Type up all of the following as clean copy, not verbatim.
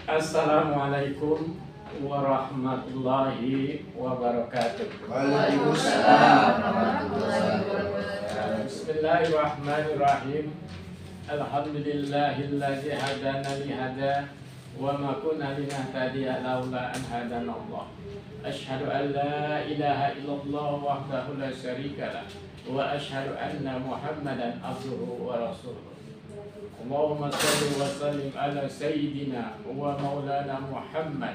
Assalamualaikum warahmatullahi wabarakatuh. Waalaikumsalam warahmatullahi wabarakatuh. Bismillahirrahmanirrahim. Alhamdulillahilladzi hadana li hada wa ma kunna linahtadiya laula an hadana Allah. Asyhadu an la ilaha illallah wahdahu la syarika lah wa asyhadu anna Muhammadan abduhu wa rasuluh. Allahumma salli wa sallim ala sayyidina wa maulana Muhammad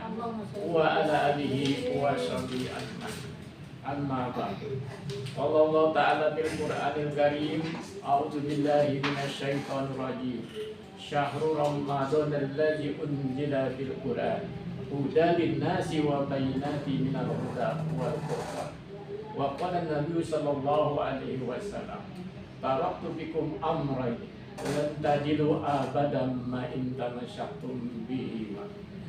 wa ala alihi wa sahbihi ajma'in. Amma ba'du. Allah Ta'ala bil Qur'anil Karim, a'udzu billahi minasy syaithanir rajim. Syahrul Ramadan allazi unzila fil Qur'an hudan lin-nasi wa bayyinatin minal huda wal furqan. Wa qala an-nabiy sallallahu alaihi wasallam, taraktu bikum amrayn lan tajidu abadan ma in tamasyaktum bihi.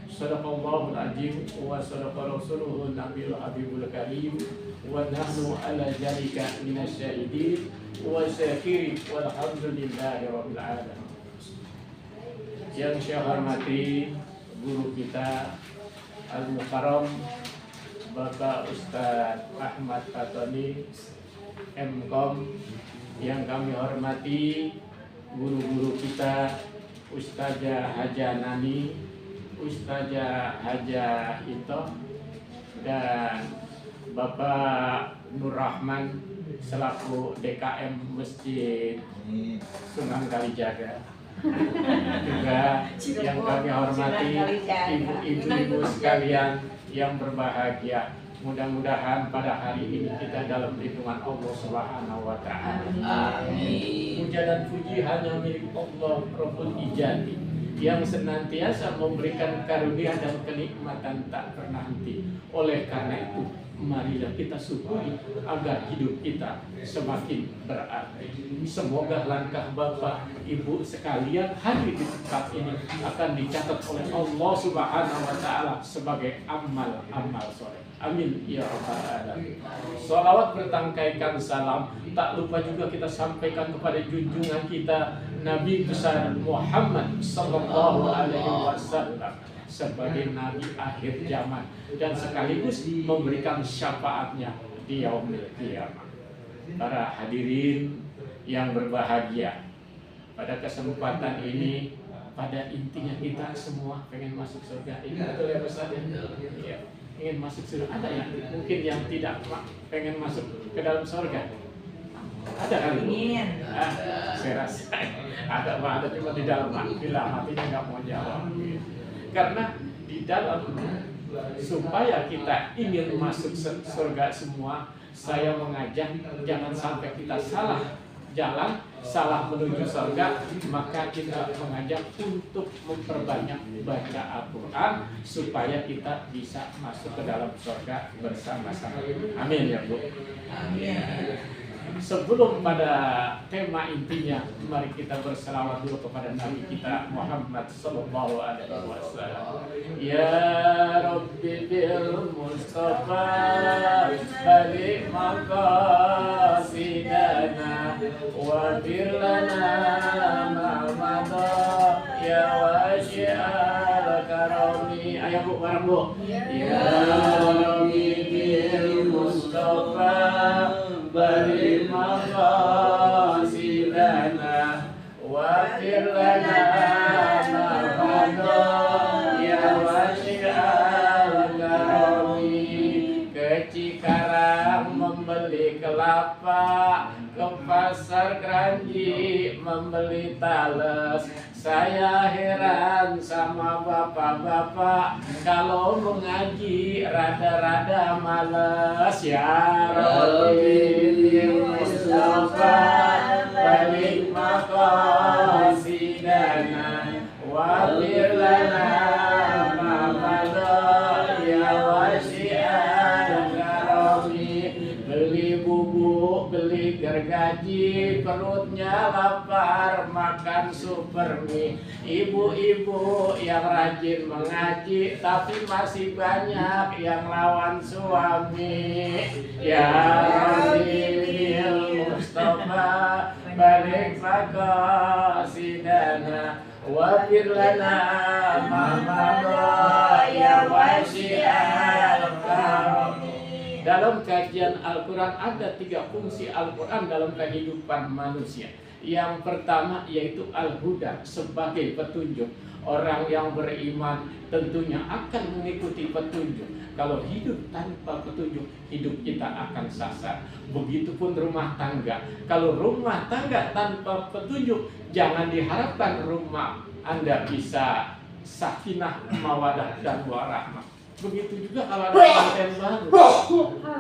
Sadaqallahul azim wa sadaqa rasuluhun nabiyul habibul karim wa nahnu ala zalika minasyahidin wa syakirin walhamdulillahi rabbil alamin. Yang saya hormati guru kita Al-Mukarram Bapak Ustadz Ahmad Fatoni MKom, yang kami hormati guru-guru kita Ustazah Haja Nani, Ustazah Haja Ito, dan Bapak Nur Rahman selaku DKM Masjid Sunan Kalijaga. Juga yang kami hormati ibu-ibu sekalian yang berbahagia. Mudah-mudahan pada hari ini kita dalam lindungan Allah Subhanahu wa Ta'ala. Amin. Puja dan puji hanya milik Allah Rabbul Ijadi, yang senantiasa memberikan karunia dan kenikmatan tak pernah henti. Oleh karena itu, marilah kita syukuri agar hidup kita semakin berarti. Semoga langkah Bapak Ibu sekalian hari di tempat ini akan dicatat oleh Allah Subhanahu wa Ta'ala sebagai amal soleh. Amin ya rabbal alamin. Shalawat bertangkaikan salam tak lupa juga kita sampaikan kepada junjungan kita Nabi besar Muhammad sallallahu alaihi wasallam sebagai nabi akhir zaman dan sekaligus memberikan syafaatnya di yaumil qiyamah. Para hadirin yang berbahagia, pada kesempatan ini, pada intinya kita semua pengen masuk surga. Ini betul ya Ustaz? Ya. Ingin masuk surga. Ada yang mungkin yang tidak pengen masuk ke dalam surga? Ada kan? Ingin. Saya rasa ada cuma di dalam bila hatinya nggak mau jawab. Karena di dalam supaya kita ingin masuk surga semua, saya mengajak jangan sampai kita salah jalan, salah menuju surga, maka kita mengajak untuk memperbanyak baca Al-Quran supaya kita bisa masuk ke dalam surga bersama-sama. Amin ya Bu. Amin. Sebelum pada tema intinya, mari kita berselawat dulu kepada Nabi kita Muhammad sallallahu alaihi wasallam. Ya Rabbi bil Mustafa balik maqasidana wa birlana ma'amada ya wasyi'al karami. Ayo Bu, bareng Bu. Ya Rabbi bil Mustafa balik maqasidana wa birlana ma'amada ya wasyi'al karami. Ke Cikarang membeli kelapa, ke pasar Kranji membeli tales. Saya heran sama bapak-bapak kalau mengaji rada-rada males. Ya Rabbi Mustafa balik maqasidana wa birlana ma'amada ya wasyi'al karami. Beli bubuk, beli gergaji, perutnya lapar, makan super mie. Ibu-ibu yang rajin mengaji, tapi masih banyak yang lawan suami. Ya Rabbi Mustafa balik maqasidana wa birlana ma'amada kajian Al-Quran ada 3 fungsi Al-Quran dalam kehidupan manusia. Yang pertama yaitu Al-Huda, sebagai petunjuk. Orang yang beriman tentunya akan mengikuti petunjuk. Kalau hidup tanpa petunjuk, hidup kita akan sasar. Begitupun rumah tangga. Kalau rumah tangga tanpa petunjuk, jangan diharapkan rumah Anda bisa sakinah, mawadah, dan warahmah. Begitu juga kalau ada konten baru.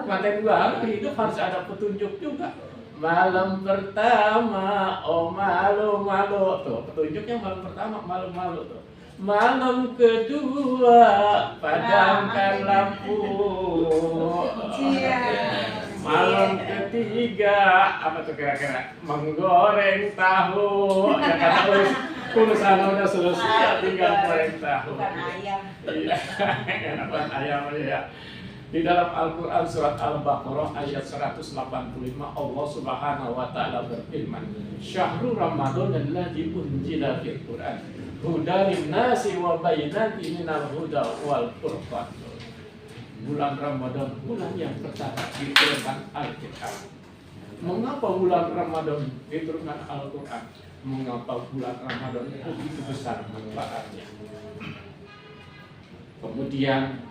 Konten baru itu harus ada petunjuk juga. Malam pertama, oh malu-malu. Tuh, petunjuknya malam pertama, malu-malu tuh. Malam kedua, padamkan lampu. Malam ketiga, apa tuh kira-kira? Menggoreng tahu. Ya kan terus urusan udah selesai, tinggal goreng tahu. Bukan ayam. Iya, bukan ayam ya. Di dalam Al-Quran surat Al-Baqarah ayat 185 Allah Subhanahu wa taala berfirman, "Syahrul Ramadan alladzi unzila fil Qur'an hudan lin-nasi wa bayyinatin minal huda wal furqan." Bulan Ramadan, bulan yang pertama diturunkan Al-Qur'an. Mengapa bulan Ramadan diturunkan Al-Qur'an? Mengapa bulan Ramadan begitu besar manfaatnya? Kemudian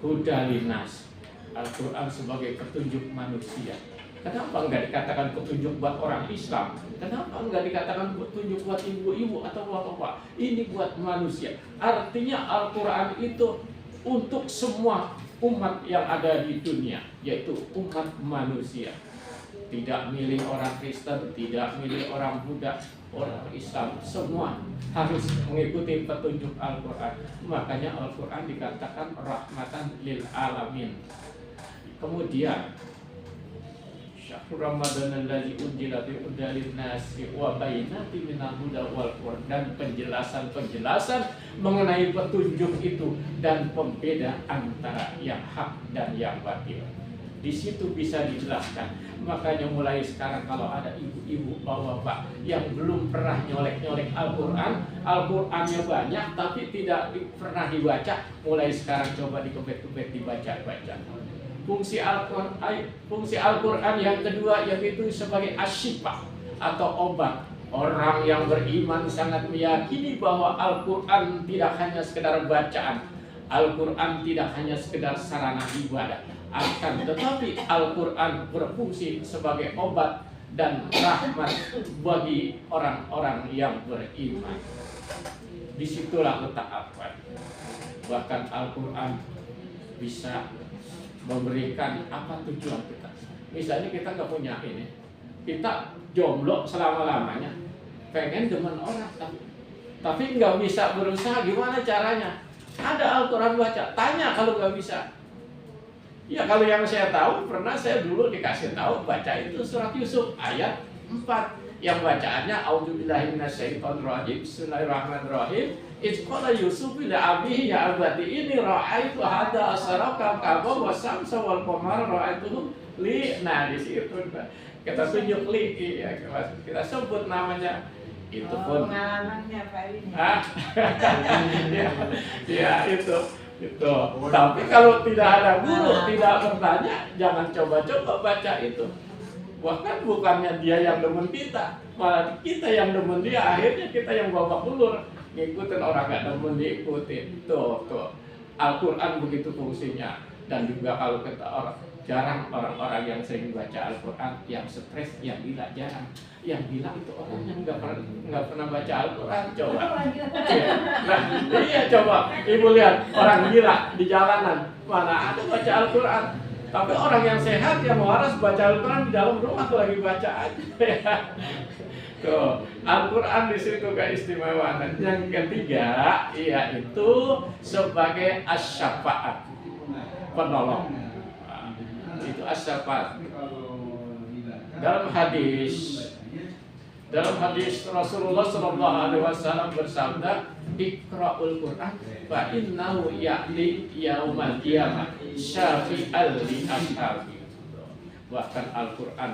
huda linnas, Al-Quran sebagai petunjuk manusia. Kenapa enggak dikatakan petunjuk buat orang Islam? Kenapa enggak dikatakan petunjuk buat ibu-ibu atau bapak-bapak? Ini buat manusia. Artinya Al-Quran itu untuk semua umat yang ada di dunia, yaitu umat manusia. Tidak milih orang Kristen, tidak milih orang Buddha, orang Islam, semua harus mengikuti petunjuk Al-Quran. Makanya Al-Quran dikatakan rahmatan lil alamin. Kemudian syahrul Ramadan allazi unzila fihi hudan lin-nasi wa bayyinatin minal huda wal furqan, dan penjelasan mengenai petunjuk itu dan pembeda antara yang hak dan yang batil. Di situ bisa dijelaskan. Makanya mulai sekarang kalau ada ibu-ibu, bapak-bapak yang belum pernah nyolek-nyolek Al-Quran, Al-Qurannya banyak tapi tidak pernah dibaca, mulai sekarang coba dikebet-kebet dibaca-baca. Fungsi Al-Quran yang kedua yaitu sebagai asyifa atau obat. Orang yang beriman sangat meyakini bahwa Al-Quran tidak hanya sekedar bacaan, Al-Quran tidak hanya sekedar sarana ibadah, akan tetapi Al-Quran berfungsi sebagai obat dan rahmat bagi orang-orang yang beriman. Disitulah letak Al-Quran. Bahkan Al-Quran bisa memberikan apa tujuan kita. Misalnya kita nggak punya ini, kita jomblo selama-lamanya, pengen demen orang, tapi nggak bisa berusaha, gimana caranya? Ada Al-Quran baca, tanya kalau nggak bisa. Ya kalau yang saya tahu, pernah saya dulu dikasih tahu baca itu surat Yusuf ayat 4 yang bacaannya A'udzubillahi minasyaitonirrajim, Bismillahirrahmanirrahim. Izqala Yusuf ila abihi ya abati inni ra'aitu hadza asharaka ka'aba wa samsa wal qamara ra'aituhum li. Nah di situ kita tunjuk li, ya, kita sebut namanya. Itu pun pengalamannya Pak ini. Ya itu. Tapi kalau tidak ada guru, tidak bertanya, jangan coba-coba baca itu. Bahkan bukannya dia yang demen kita, malah kita yang demen dia. Akhirnya kita yang babak belur, ngikutin orang gak demen diikutin. Tuh Al-Quran begitu fungsinya. Dan juga kalau kita jarang orang-orang yang sering baca Al-Quran, yang stres, yang gila jarang. Yang gila itu orang yang nggak pernah baca Al-Quran. Coba. Nah, iya coba. Ibu lihat orang gila di jalanan, mana ada baca Al-Quran. Tapi orang yang sehat, yang waras baca Al-Quran di dalam rumah tuh lagi baca aja. Tuh, Al-Quran di situ keistimewaan. Yang ketiga, yaitu sebagai asy-syafaat, penolong. Itu asy-syafaat. Dalam hadis Rasulullah SAW bersabda, Iqra'ul Quran fa innahu ya'li yaumal qiyamah syafi'al li ashabi. Bahkan Al-Quran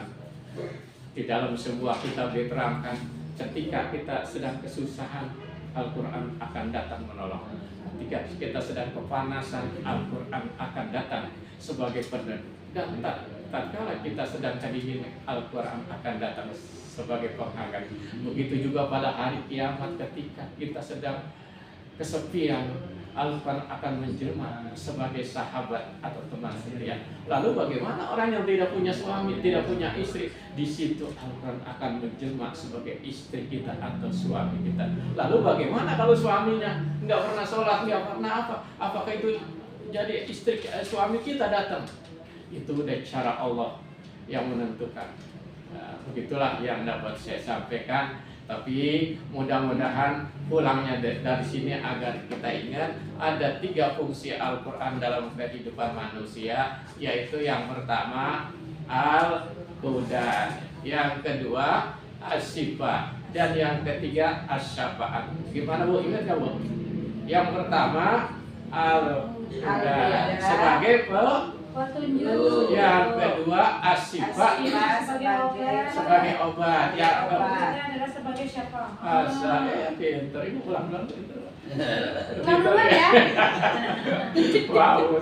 di dalam sebuah kitab diterangkan, ketika kita sedang kesusahan, Al-Quran akan datang menolong. Ketika kita sedang kepanasan, Al-Quran akan datang sebagai peneduh. Dan tatkala kita sedang tadi Al-Quran akan datang sebagai penghangat. Begitu juga pada hari kiamat ketika kita sedang kesepian, Al-Quran akan menjelma sebagai sahabat atau teman setia. Lalu bagaimana orang yang tidak punya suami, tidak punya istri? Di situ Al-Quran akan menjelma sebagai istri kita atau suami kita. Lalu bagaimana kalau suaminya nggak pernah sholat, nggak pernah apa? Apakah itu jadi istri suami kita datang? Itu udah cara Allah yang menentukan. Nah, begitulah yang dapat saya sampaikan. Tapi mudah-mudahan pulangnya dari sini agar kita ingat ada 3 fungsi Al-Quran dalam kehidupan manusia, yaitu yang pertama Al-Huda, yang kedua As-Sifah, dan yang ketiga As-Syafa'at. Gimana Bu, ingat gak Bu? Yang pertama Al-Huda sebagai petunjuk, yang kedua As-Sifah sebagai obat, yang keempat adalah sebagai syafaat. Saya pinter, ibu pulang-pulang pinter. Pulang-pulang ya. Wow,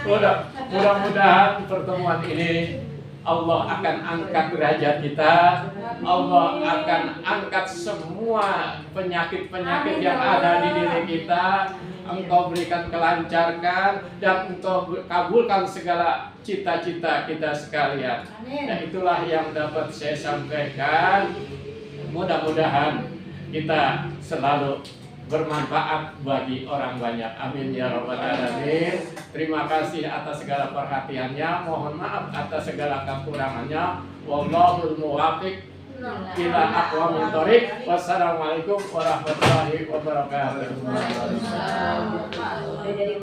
mudah-mudahan pertemuan ini Allah akan angkat derajat kita. Allah akan angkat semua penyakit-penyakit yang ada di diri kita. Engkau berikan kelancaran dan Engkau kabulkan segala cita-cita kita sekalian. Dan itulah yang dapat saya sampaikan. Mudah-mudahan kita selalu bermanfaat bagi orang banyak. Amin ya rabbal alamin. Terima kasih atas segala perhatiannya. Mohon maaf atas segala kekurangannya. Wallahul muwaffiq ila aqwamit thoriq. Wassalamualaikum warahmatullahi wabarakatuh.